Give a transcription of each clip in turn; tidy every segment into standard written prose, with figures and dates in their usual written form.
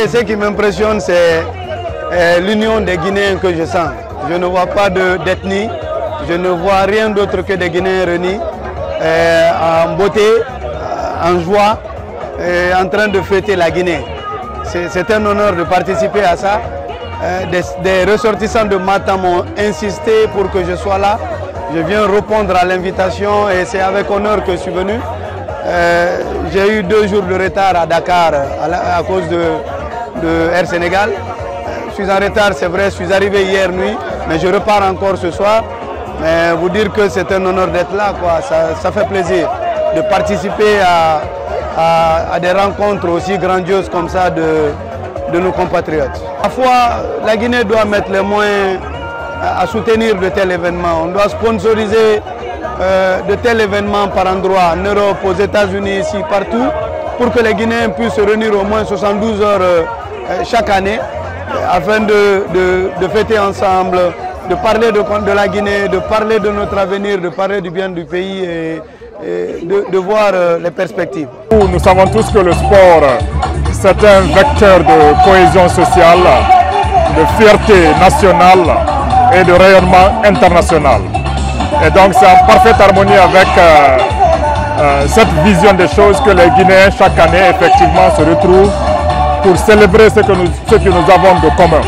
Écoutez, ce qui m'impressionne, c'est l'union des Guinéens que je sens. Je ne vois pas d'ethnie, je ne vois rien d'autre que des Guinéens réunis en beauté, en joie, en train de fêter la Guinée. C'est un honneur de participer à ça. Des ressortissants de Matam ont insisté pour que je sois là. Je viens répondre à l'invitation et c'est avec honneur que je suis venu. J'ai eu 2 jours de retard à Dakar à cause de Air Sénégal. Je suis en retard, c'est vrai, je suis arrivé hier nuit, mais je repars encore ce soir. Mais vous dire que c'est un honneur d'être là, quoi. Ça fait plaisir de participer à des rencontres aussi grandioses comme ça de nos compatriotes. Parfois, la Guinée doit mettre les moyens à soutenir de tels événements. On doit sponsoriser de tels événements par endroit, en Europe, aux États-Unis, ici, partout, pour que les Guinéens puissent se réunir au moins 72 heures chaque année, afin de fêter ensemble, de parler de la Guinée, de parler de notre avenir, de parler du bien du pays et de voir les perspectives. Nous savons tous que le sport, c'est un vecteur de cohésion sociale, de fierté nationale et de rayonnement international. Et donc c'est en parfaite harmonie avec cette vision des choses que les Guinéens chaque année effectivement se retrouvent pour célébrer ce que nous avons de commun.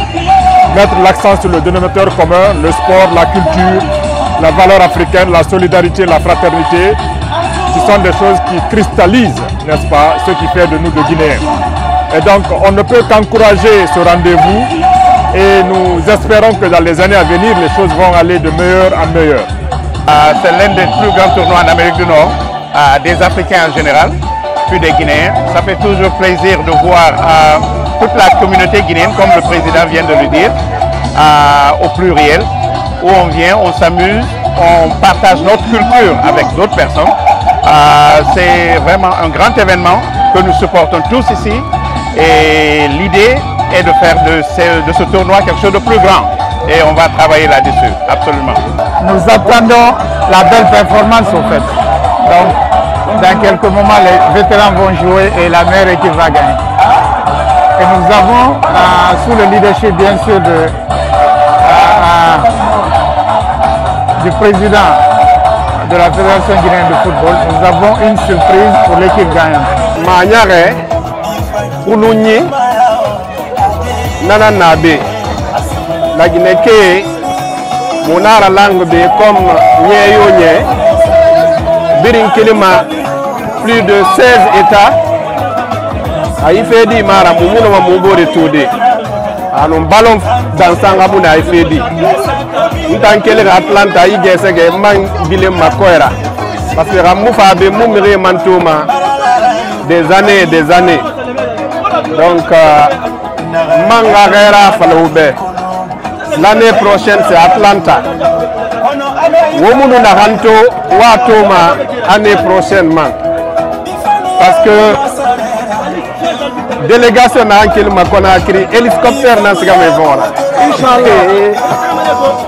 Mettre l'accent sur le dénominateur commun, le sport, la culture, la valeur africaine, la solidarité, la fraternité. Ce sont des choses qui cristallisent, n'est-ce pas, ce qui fait de nous des Guinéens. Et donc on ne peut qu'encourager ce rendez-vous et nous espérons que dans les années à venir, les choses vont aller de meilleur en meilleur. C'est l'un des plus grands tournois en Amérique du Nord, des Africains en général, puis des Guinéens. Ça fait toujours plaisir de voir toute la communauté guinéenne, comme le président vient de le dire, au pluriel, où on vient, on s'amuse, on partage notre culture avec d'autres personnes. C'est vraiment un grand événement que nous supportons tous ici et l'idée est de faire de ce tournoi quelque chose de plus grand et on va travailler là-dessus, absolument. Nous attendons la belle performance au fait. Donc, dans quelques moments, les vétérans vont jouer et la meilleure équipe va gagner. Et nous avons, sous le leadership bien sûr du président de la Fédération guinéenne de football, nous avons une surprise pour l'équipe gagnante. Manyare, Koulouni, Nana Nabe, la Guinée, Monara Langue comme Nye Birin Kilima, plus de 16 États, Aïfedi Mara, Moumouna Moubori Toudé, un ballon dans Sangabouna Aïfedi. Tant que les Atlanta, il y a des man Guilhem Makoera. Parce que Ramoufa a mouméré Mantouma des années et des années. Donc, Mangagera Faloube. L'année prochaine, c'est Atlanta. Womunu Naranto, Watoma, année prochaine, parce que délégation n'a pas créé hélicoptère dans ce cas.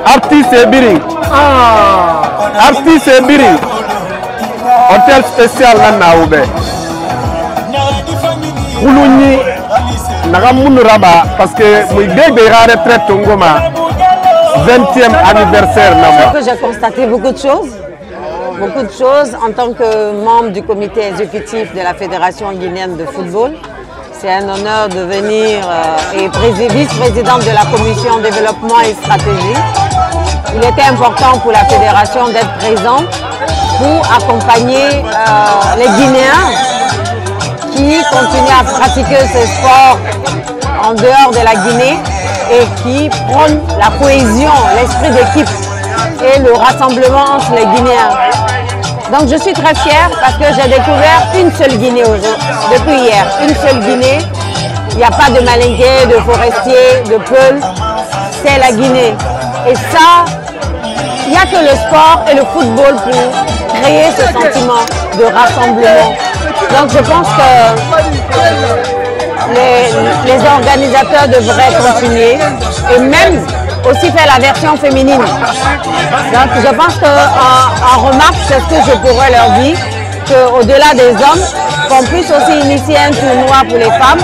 Artiste et Biring. Artiste et Biring. Hôtel spécial là Naoube. Koulouni Nagamoun Raba parce que moi dès que je retraite Tongoma 20e anniversaire. J'ai constaté beaucoup de choses en tant que membre du comité exécutif de la Fédération guinéenne de football. C'est un honneur de venir et vice-présidente de la commission développement et stratégie. Il était important pour la fédération d'être présente pour accompagner les Guinéens qui continuent à pratiquer ce sport en dehors de la Guinée et qui prônent la cohésion, l'esprit d'équipe et le rassemblement entre les Guinéens. Donc je suis très fière parce que j'ai découvert une seule Guinée depuis hier, une seule Guinée. Il n'y a pas de Malingué, de Forestier, de Peul, c'est la Guinée. Et ça, il n'y a que le sport et le football pour créer ce sentiment de rassemblement. Donc je pense que les organisateurs devraient continuer et même aussi faire la version féminine. Donc je pense qu'en remarque, c'est ce que je pourrais leur dire, qu'au-delà des hommes, qu'on puisse aussi initier un tournoi pour les femmes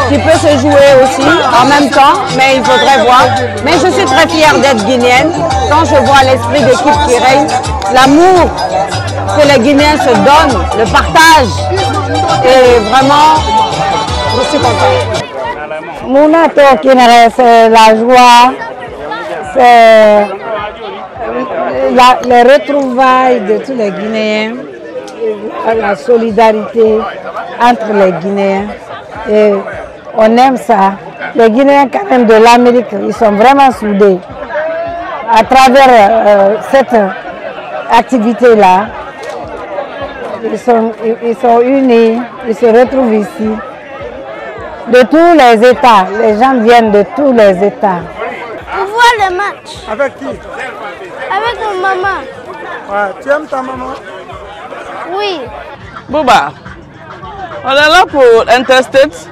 qui peut se jouer aussi en même temps, mais il faudrait voir. Mais je suis très fière d'être guinéenne. Quand je vois l'esprit d'équipe qui règne, l'amour que les Guinéens se donnent, le partage, et vraiment, je suis contente. Mounato Kinere, c'est la joie, c'est les retrouvailles de tous les Guinéens, la solidarité entre les Guinéens. Et on aime ça. Les Guinéens quand même de l'Amérique, ils sont vraiment soudés. À travers cette activité-là, ils sont unis, ils se retrouvent ici. De tous les États, les gens viennent de tous les États. On voit le match. Avec qui? Avec ma maman. Ouais, tu aimes ta maman? Oui. Bouba, on est là pour Interstate,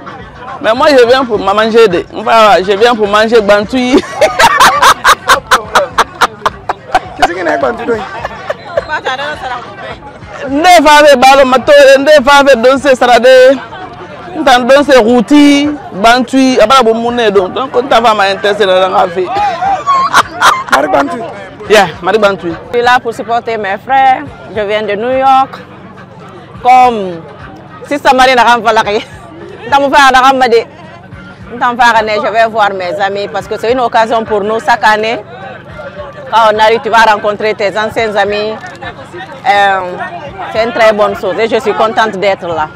mais moi je viens pour manger je viens pour manger Bantoui. Qu'est-ce que tu as Bantoui? Ne fave balo matore, ne fave danser sarade, n'tan danser routi, Bantoui, abala bomune donc on t'a va m'intéresser dans la vie. Marie Bantoui. Yeah, Marie Bantoui. Je suis là pour supporter mes frères. Je viens de New York. Comme si ça m'a dit je vais voir mes amis parce que c'est une occasion pour nous chaque année. Quand on arrive, tu vas rencontrer tes anciens amis. C'est une très bonne chose et je suis contente d'être là.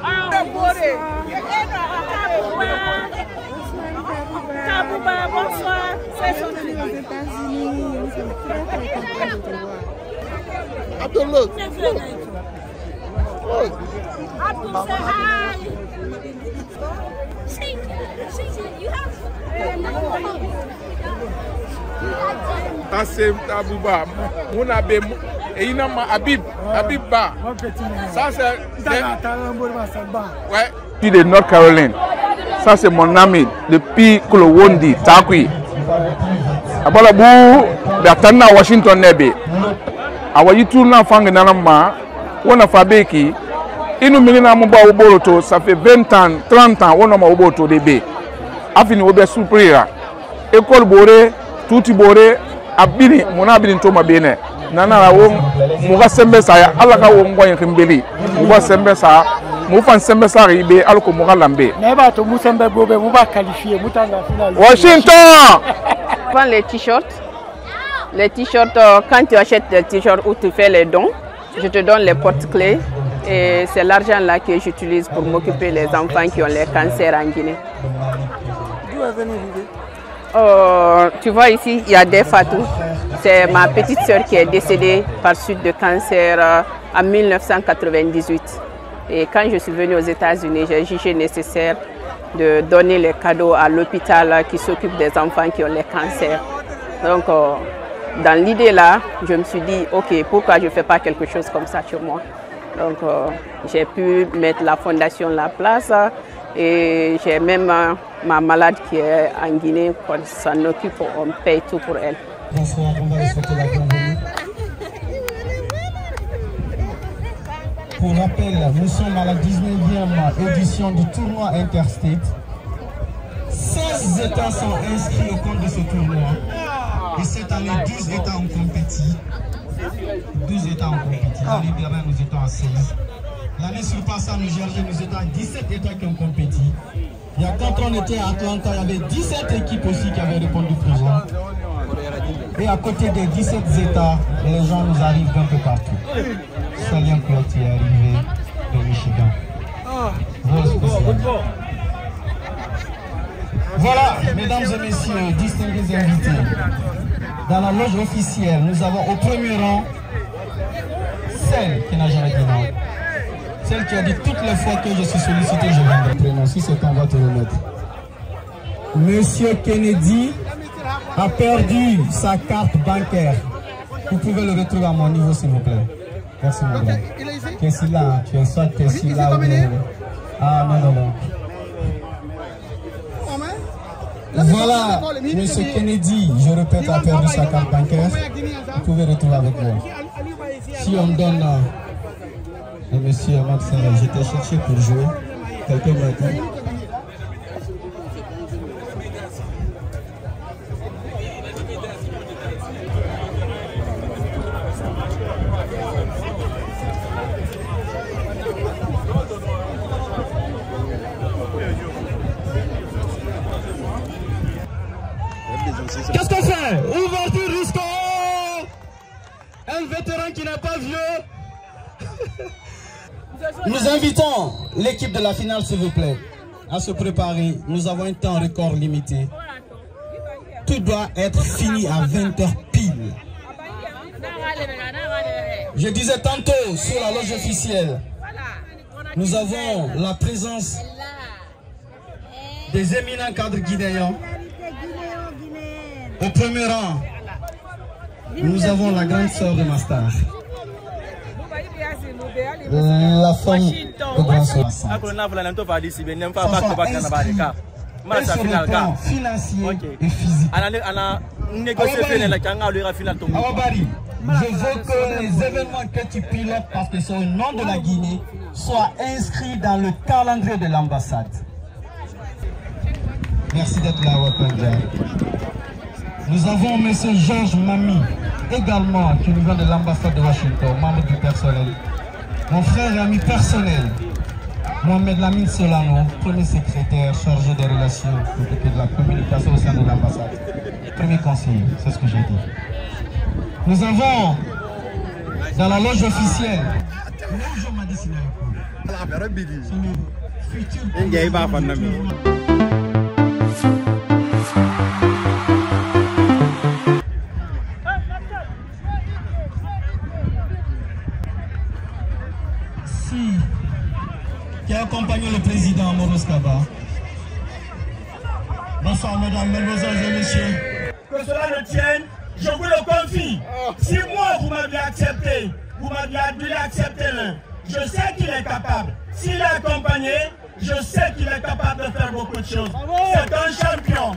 C'est Abouba, mon abbé, et il a Habib Ba. Ça c'est. Ouais. Je suis de North Carolina. Ça c'est mon ami depuis Kolowondi, Takui. Abalabou, d'Atana Washington Nebe. Awayi tourna fang nanama, on a fabeki. Et nous menons à Oboroto, ça fait 20 ans, 30 ans, on a Oboroto DB. Afini Obe Suprira. École Boré, Touti Boré. Abini mon abini to mabene nana la wo muga sembe sa ya ala ka wo ngwa yimbeli muga sembe sa mu fan sembe sa ribe alko muga lambe ne ba to mu sembe bobe mu ba qualifier mutanga final Washington. Prends les t-shirts quand tu achètes des t-shirts ou tu fais les dons, je te donne les porte-clés et c'est l'argent là que j'utilise pour m'occuper des enfants qui ont les cancers en Guinée. D'où est venue l'idée? Tu vois ici, il y a des Fatou. C'est ma petite sœur qui est décédée par suite de cancer en 1998. Et quand je suis venue aux États-Unis, j'ai jugé nécessaire de donner les cadeaux à l'hôpital qui s'occupe des enfants qui ont les cancers. Donc, dans l'idée là, je me suis dit, ok, pourquoi je ne fais pas quelque chose comme ça chez moi? Donc, j'ai pu mettre la fondation en place. Et j'ai même ma malade qui est en Guinée, qu'on s'en occupe, on paye tout pour elle. Bonsoir, on va lui souhaiter la bienvenue. Pour rappel, nous sommes à la 19e édition du tournoi Interstate. 16 États sont inscrits au compte de ce tournoi. Et cette année, 12 États ont compétit. 12 États ont compétit. L'année dernière, nous étions à 16. L'année surpassée, nous étions à 17 États qui ont compétit. Quand on était à Atlanta, il y avait 17 équipes aussi qui avaient répondu présent. Et à côté des 17 États, les gens nous arrivent d'un peu partout. Salien Claude est arrivé de Michigan. Voilà, mesdames et messieurs, distingués invités. Dans la loge officielle, nous avons au premier rang celle qui n'a jamais dit non. Celle qui a dit toutes les fois que je suis sollicité, je viens de prénom. Si c'est qu'on va te remettre. Monsieur Kennedy a perdu sa carte bancaire. Vous pouvez le retrouver à mon niveau, s'il vous plaît. Merci, madame. Qu'est-ce qu'il a? Tu es soit qu'est-ce qu'il a ou bien... Ah, non, non, non. Voilà, monsieur Kennedy, je répète, a perdu sa carte bancaire. Vous pouvez retrouver avec moi. Si on donne... Monsieur Max, j'étais cherché pour jouer. Quelqu'un m'a dit. prêt. Ouverture du score. Un vétéran qui n'est pas vieux. Nous invitons l'équipe de la finale, s'il vous plaît, à se préparer. Nous avons un temps record limité. Tout doit être fini à 20h pile. Je disais tantôt sur la loge officielle, nous avons la présence des éminents cadres guinéens. Au premier rang, nous avons la grande sœur de ma star, la femme de grand sœur. Et sur le plan financier et physique. Awabari, je veux que les événements que tu pilotes, parce que c'est au nom de la Guinée, soient inscrits dans le calendrier de l'ambassade. Merci d'être là, Wakanja. Nous avons M. Georges Mami, également, qui nous vient de l'ambassade de Washington, membre du personnel. Mon frère et ami personnel, Mohamed Lamine Solano, premier secrétaire chargé des relations et de la communication au sein de l'ambassade. Premier conseiller, c'est ce que j'ai dit. Nous avons, dans la loge officielle, qui a accompagné le président Maurice Kaba. Bonsoir mesdames, mesdemoiselles et messieurs. Que cela ne tienne, je vous le confie. Si moi vous m'aviez accepté, vous m'aviez adulé, acceptez-le. Je sais qu'il est capable. S'il est accompagné, je sais qu'il est capable de faire beaucoup de choses. C'est un champion.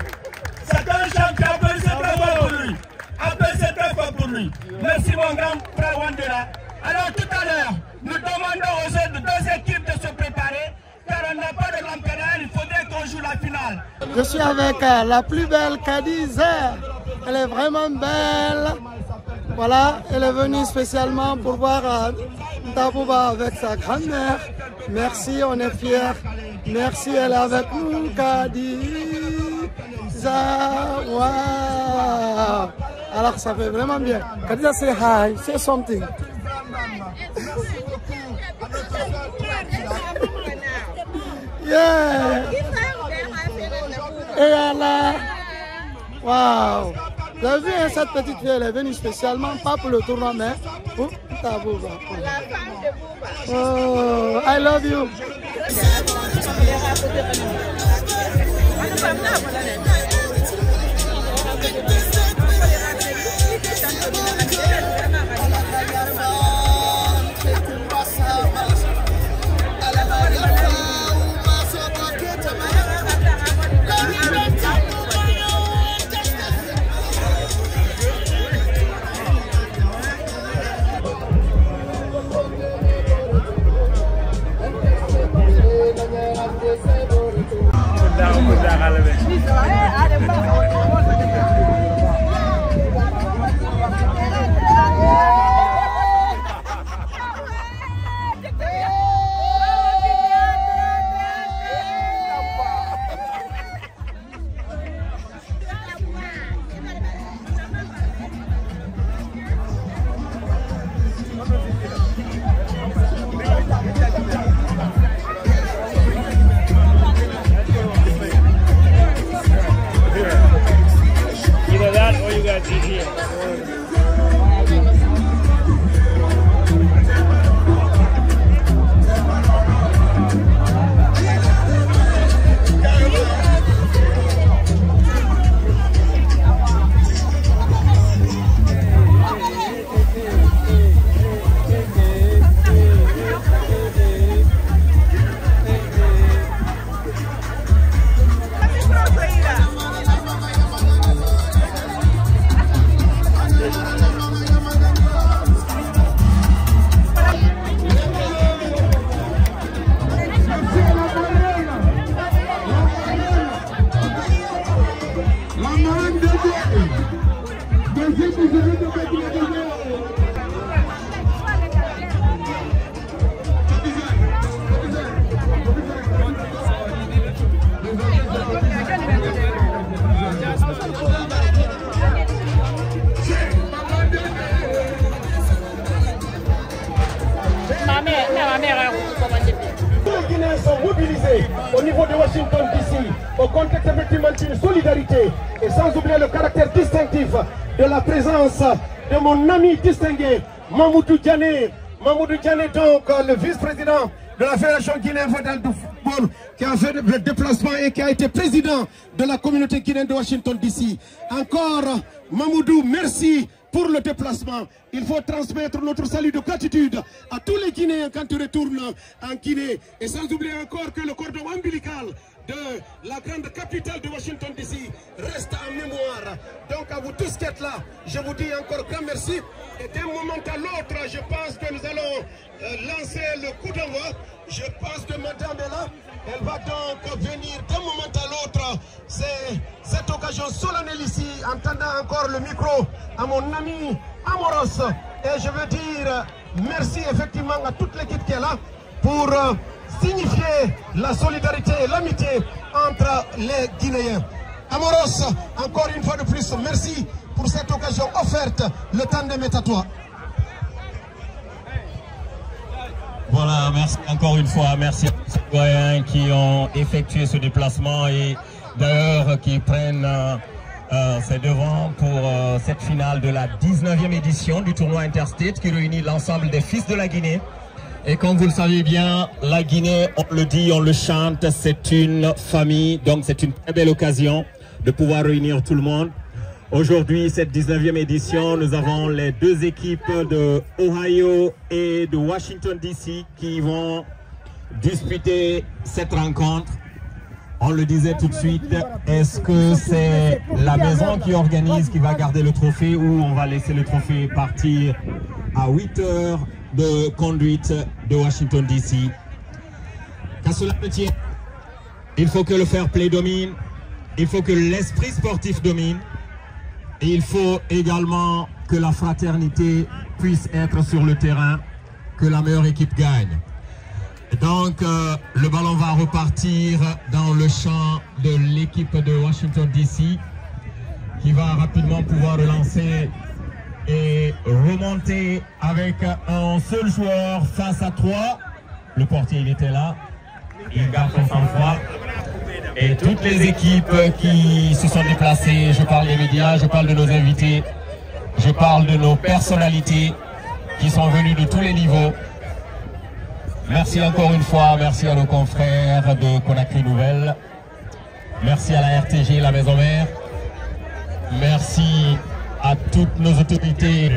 C'est un champion. Applaudissez très fort pour lui. Applaudissez très fort pour lui. Merci mon grand frère Wandera. Alors tout à l'heure, nous demandons aux autres deux équipes de se préparer, car on n'a pas de lampadaire, il faudrait qu'on joue la finale. Je suis avec la plus belle Cadiz. Elle est vraiment belle. Voilà, elle est venue spécialement pour voir Ntabouba avec sa grand-mère. Merci, on est fiers. Merci, elle est avec nous, Cadiz. Wow. Alors ça fait vraiment bien. Cadiz, say hi, say something. Yeah. Et là, waouh. Vous avez vu cette petite fille, elle est venue spécialement, pas pour le tournoi, mais pour Tabouba. Oh, I love you. lancé au niveau de Washington DC, au contexte effectivement d'une solidarité et sans oublier le caractère distinctif de la présence de mon ami distingué, Mamoudou Diané. Mamoudou Diané, donc le vice-président de la Fédération guinéenne de football, qui a fait le déplacement et qui a été président de la communauté guinéenne de Washington DC. Encore, Mamoudou, merci pour le déplacement. Il faut transmettre notre salut de gratitude à tous les Guinéens quand tu retournes en Guinée. Et sans oublier encore que le cordon ombilical de la grande capitale de Washington DC reste en mémoire. Donc à vous tous qui êtes là, je vous dis encore grand merci. Et d'un moment à l'autre, je pense que nous allons lancer le coup d'envoi. Je pense que madame est là. Elle va donc venir d'un moment à l'autre. C'est cette occasion solennelle ici, en tendant encore le micro à mon ami Amoros. Et je veux dire merci effectivement à toute l'équipe qui est là pour signifier la solidarité et l'amitié entre les Guinéens. Amoros, encore une fois de plus, merci pour cette occasion offerte. Le tandem est à toi. Voilà, merci encore une fois, merci aux citoyens qui ont effectué ce déplacement et d'ailleurs qui prennent ses devants pour cette finale de la 19e édition du tournoi Interstate qui réunit l'ensemble des fils de la Guinée. Et comme vous le savez bien, la Guinée, on le dit, on le chante, c'est une famille, donc c'est une très belle occasion de pouvoir réunir tout le monde. Aujourd'hui, cette 19e édition, nous avons les deux équipes de Ohio et de Washington DC qui vont disputer cette rencontre. On le disait tout de suite, est-ce que c'est la maison qui organise, qui va garder le trophée ou on va laisser le trophée partir à 8 heures de conduite de Washington DC? Qu'à cela ne tienne, il faut que le fair play domine, il faut que l'esprit sportif domine. Et il faut également que la fraternité puisse être sur le terrain, que la meilleure équipe gagne. Et donc, le ballon va repartir dans le champ de l'équipe de Washington DC, qui va rapidement pouvoir relancer et remonter avec un seul joueur face à 3. Le portier, il était là. Il garde son sang-froid. Et toutes les équipes qui se sont déplacées, je parle des médias, je parle de nos invités, je parle de nos personnalités qui sont venues de tous les niveaux. Merci encore une fois, merci à nos confrères de Conakry Nouvelle, merci à la RTG, la Maison Mère, merci à toutes nos autorités.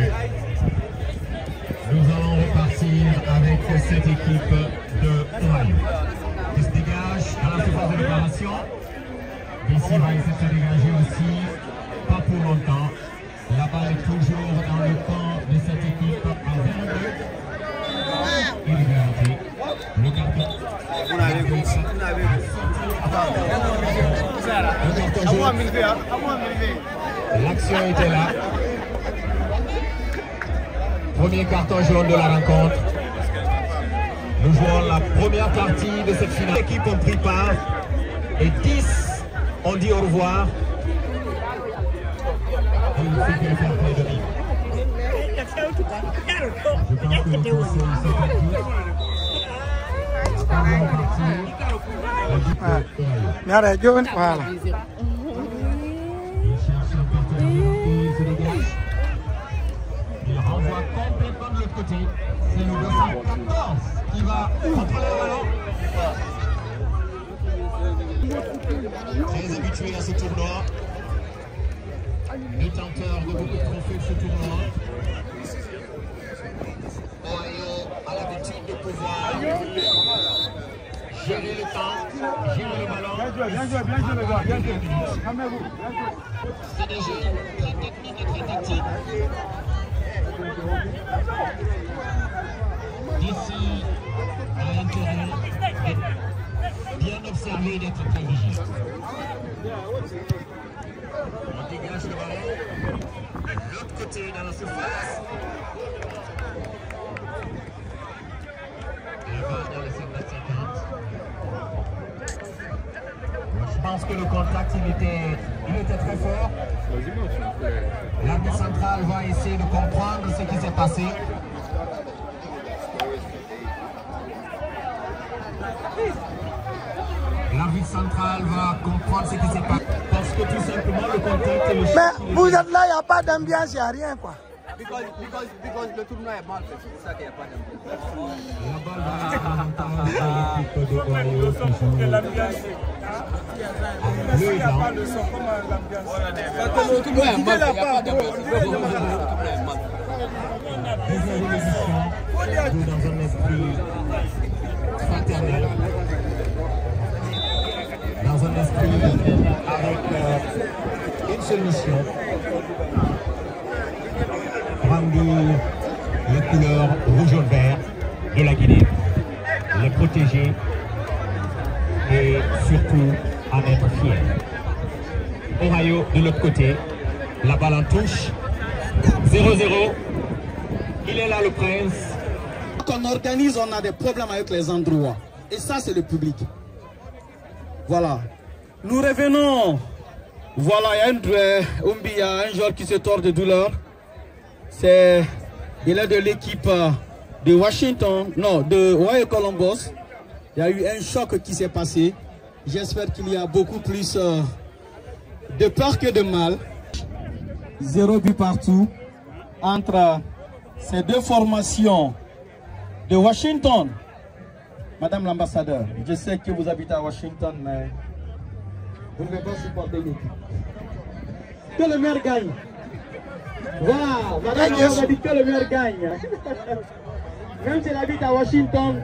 Nous allons repartir avec cette équipe de Ohio qui se dégage à la surface de réparation. Ici va essayer de se dégager aussi, pas pour longtemps. La balle est toujours dans le camp de cette équipe à 22. Irrégularité. Le carton. L'action était là. Premier carton jaune de la rencontre. Nous jouons la première partie de cette finale. Les équipes ont pris part et 10 ont dit au revoir. Et il faut que le fair play domine. Je pense que le conseil s'est acquis. Voilà. Il cherche un partenaire et il se dégage. Il renvoie complètement de l'autre côté. C'est le 214 qui va contrôler le ballon. Très habitué à ce tournoi. Détenteur de beaucoup de trophées de ce tournoi. Ohio a l'habitude de pouvoir gérer le temps, gérer le ballon. Bien joué, les gars, bien joué. C'est des jeux très techniques et très tactiques. D'ici à l'intérieur, bien observer et d'être très vigilant. On dégage le ballon. De l'autre côté, dans la surface. Là-bas, dans le secteur 50. Je pense que le contact, il était très fort. L'arbitre central va essayer de comprendre ce qui s'est passé. l'arbitre central va comprendre ce qui s'est passé. Parce que tout simplement le contact et le choc. Mais vous êtes là, il n'y a pas d'ambiance, il n'y a rien quoi. Because le tournoi est mal fait, c'est pour ça qu'il n'y a pas d'ambiance. La balle va à l'équipe de Wario qui joue bleu et blanc. Le tournoi est mal fait, il n'y a pas d'ambiance. Deuxième édition, dans un esprit fraternel, dans un esprit avec une seule mission, brandir les couleurs rouge-vert de la Guinée, les protéger et surtout en être fiers. Ohio de l'autre côté, la balle en touche, 0-0. Il est là le prince. Quand on organise, on a des problèmes avec les endroits. Et ça, c'est le public. Voilà. Nous revenons. Voilà, il y a un joueur qui se tord de douleur. Il est de l'équipe de Washington, non, de Ohio Columbus. Il y a eu un choc qui s'est passé. J'espère qu'il y a beaucoup plus de peur que de mal. 0 but partout entre ces deux formations de Washington. Madame l'ambassadeur, je sais que vous habitez à Washington, mais vous ne pouvez pas supporter l'équipe. Que le maire gagne. Voilà, madame, on a dit que le maire gagne. Même s'il habite à Washington.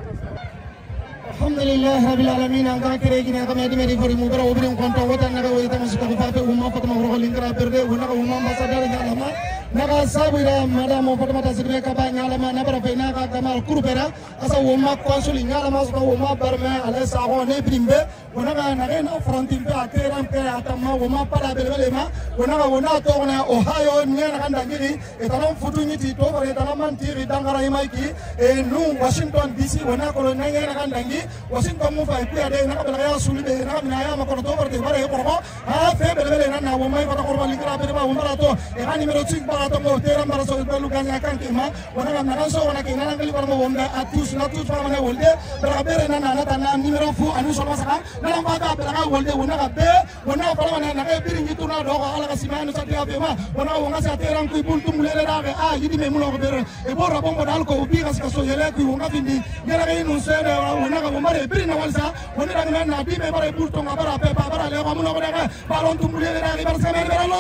Alhamdulillah rabbil alamin an ka kire gina kama dime di fori mu bara obrin konto wata naga wata musu ko faate umma fatama ro lingara perde una umma ambassadeur nyalama naga sabira madam fatama ta sidre ka ba nyalama na bara feina ka kamal kurupera asa umma consul nyalama so umma barme ala sa ho ne brimbe una ga naga na frontin pe ateram pe atama umma para belele ma una to na Ohio nyana kanda ngiri etalon futu nyiti to bare talaman tiri dangara imaiki e nu Washington DC una ko nyana kanda ngi Washington mu fa ipi ade na kabela ya sulibe na mina ya makono to bare bare korbo ha fe belele na umma fa korbo lingara be ba umma to e hani mero tsik ba to mo teram bara so belu ganya kan kema una na so una kina ngali bara mo umda atus na tus fa mana wolde bara bere na na ta na numero fu anu so masaka na ba ta bara wolde una ka be una fa mana na ke biri ngi tuna do ko ala ka simanu sa dia be ma una wonga sa teram ku buntu mulere da ke a yidi me muno ko bere e borra bombo dal ko ubi ka so yele ku wonga findi ngara ke inu sene una ka mare biri na walsa woni da na di be bare burto ngabara pe bara le ko muno ko da balon tumulere da ke bar sa mere lo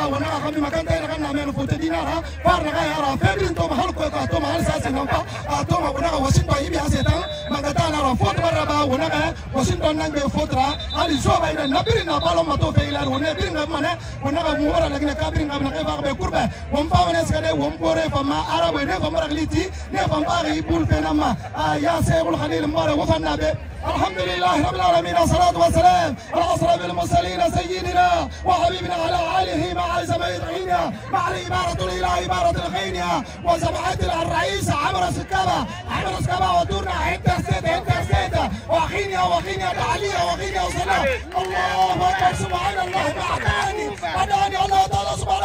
wana kami makanta ina kana meno fote dinara parna ga yara febrin to mahal ko ka to mahal sa sinampa to ma wana Washington ibi asetan magata na fote baraba wana ga Washington nang be fotra ali so ba ina nabiri na balo mato fe ila wana biri na mane wana ga muora na kabiri ngabna ke ba be kurbe won pa wana skade won bore fa ma arabe ne fa maragliti ne fa bari bul fe nama ya sayyidul khalil mare wa fa nabe الحمد لله رب العالمين والصلاة والسلام على أشرف المرسلين سيدنا وحبيبنا على آله مع سبعين عينها مع الإمارة إلى إمارة الخينية وسمعت الرئيس عمر سكابة ودورنا انترسيت وخينيا تعلية وخينيا وصلاة الله أكبر سبحان الله أداني الله تعالى سبحان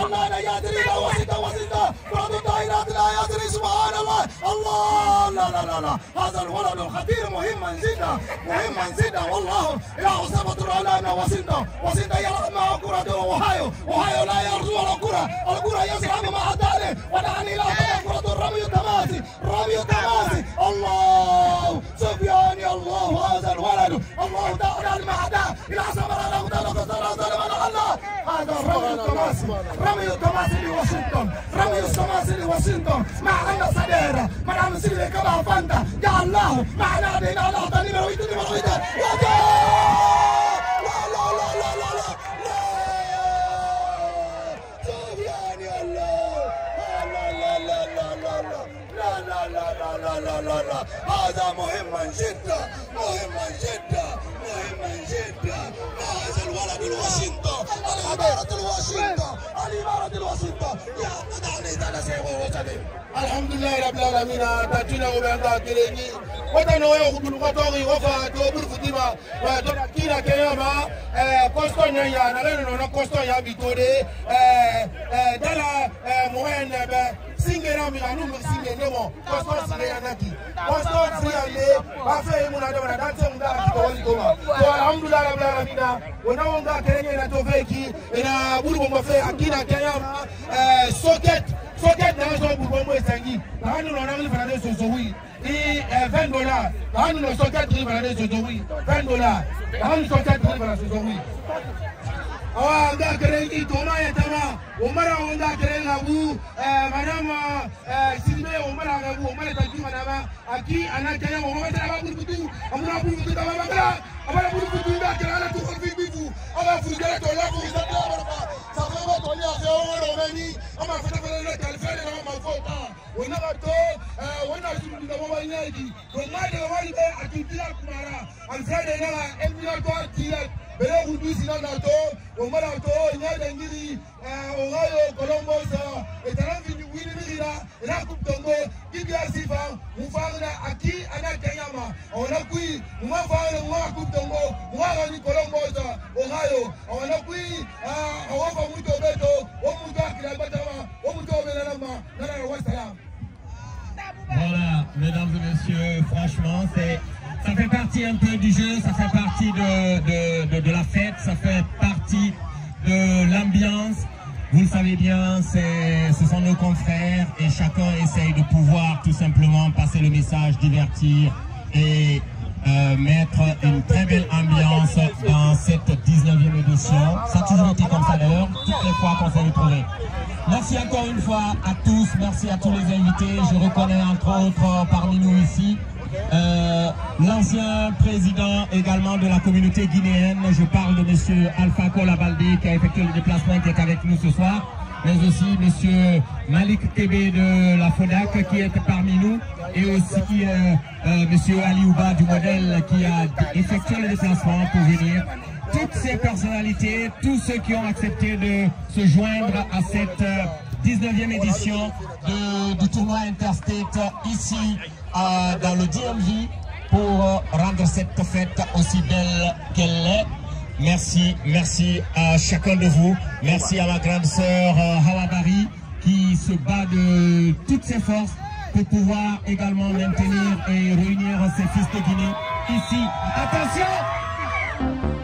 الله لا يدري لا وسيطة فرد الدائرات لا يدري سبحان الله لا هذا الولد الخطير مهما جدا والله يا عصابة العلامة وسندا يلعب مع كرة وهايو لا يرجو الكرة يسحب مع ذلك ودعني لا كرة الرمي التماسي الله سفياني الله هذا الولد الله دعنا المعداء إلى سمر الله هذا رمي التماسي لواشنطن مع أن صديرة مع أن سيدي كما فانتا يا الله معنا دينا الله تاني مرويته يا لا هذا مهما جدا هذا الولد الواشنطن الإمارة الواشنطن يا مدعني ذا سيغو الحمد لله رب العالمين تاتينا وبعدا كليني وتنو يخدم قطوري وفا توبر فتيما وتنكينا كيما كوستون يا نغير نونا كوستون يا بيتودي دالا موين singera milanu singende mo kosto singera naki kosto singende ba fe mu na da danse mu da ki ko goma to alhamdulillah rabbil alamin wona wonga kerenge na to feki ina buru mo fe akina kenya socket na zo buru mo esangi na no na ngi fana so so wi et $20. Là, nous sommes 4 livres à l'année, oui. $20. Là, nous sommes 4 livres à l'année, oui. Ah, on a créé Thomas et Thomas. On a créé la boue. Madame Sidney, on a la boue. On a créé madame. À qui on a créé, on va mettre la boue pour tout. On va la boue pour tout. On va la boue pour tout. On va créer la tour pour tout. On va foutre la tour là pour ça. Ça va pas donner à faire. On va venir. On va faire le calvaire et on va faire. On a raté. On a sur le devant de l'énergie. Donc moi je vais aller à Tutia Kumara. En fait de là, elle vient toi direct. Mais là vous dites sinon dans toi, on va dans toi, il y a des gris, on va au Colombo ça. Et t'as envie de winner là, et là coupe Tongo, qui vient si fort, on va à qui à la Kenyama. On a pris, on va faire le coupe Tongo, on va aller Colombo ça, Ohio. On a pris, on va faire Mouto Beto, on Mouto Kilabatama, on Mouto Benalama, dans la Ouassala. Voilà, mesdames et messieurs, franchement, ça fait partie un peu du jeu, ça fait partie de la fête, ça fait partie de l'ambiance. Vous le savez bien, ce sont nos confrères et chacun essaye de pouvoir tout simplement passer le message, divertir et mettre une très belle ambiance dans cette 19e édition. Ça a toujours été comme ça d'ailleurs, toutes les fois qu'on s'est retrouvés. Merci encore une fois à tous, merci à tous les invités. Je reconnais entre autres parmi nous ici l'ancien président également de la communauté guinéenne. Je parle de monsieur Alpha Kolabalde qui a effectué le déplacement, qui est avec nous ce soir. Mais aussi monsieur Malik Kébé de la FODAC qui est parmi nous. Et aussi monsieur Ali Ouba du modèle qui a effectué le déplacement pour venir. Toutes ces personnalités, tous ceux qui ont accepté de se joindre à cette 19e édition du tournoi Interstate ici dans le DMV pour rendre cette fête aussi belle qu'elle est. Merci, merci à chacun de vous. Merci à ma grande sœur Hawabari qui se bat de toutes ses forces pour pouvoir également maintenir et réunir ses fils de Guinée ici. Attention!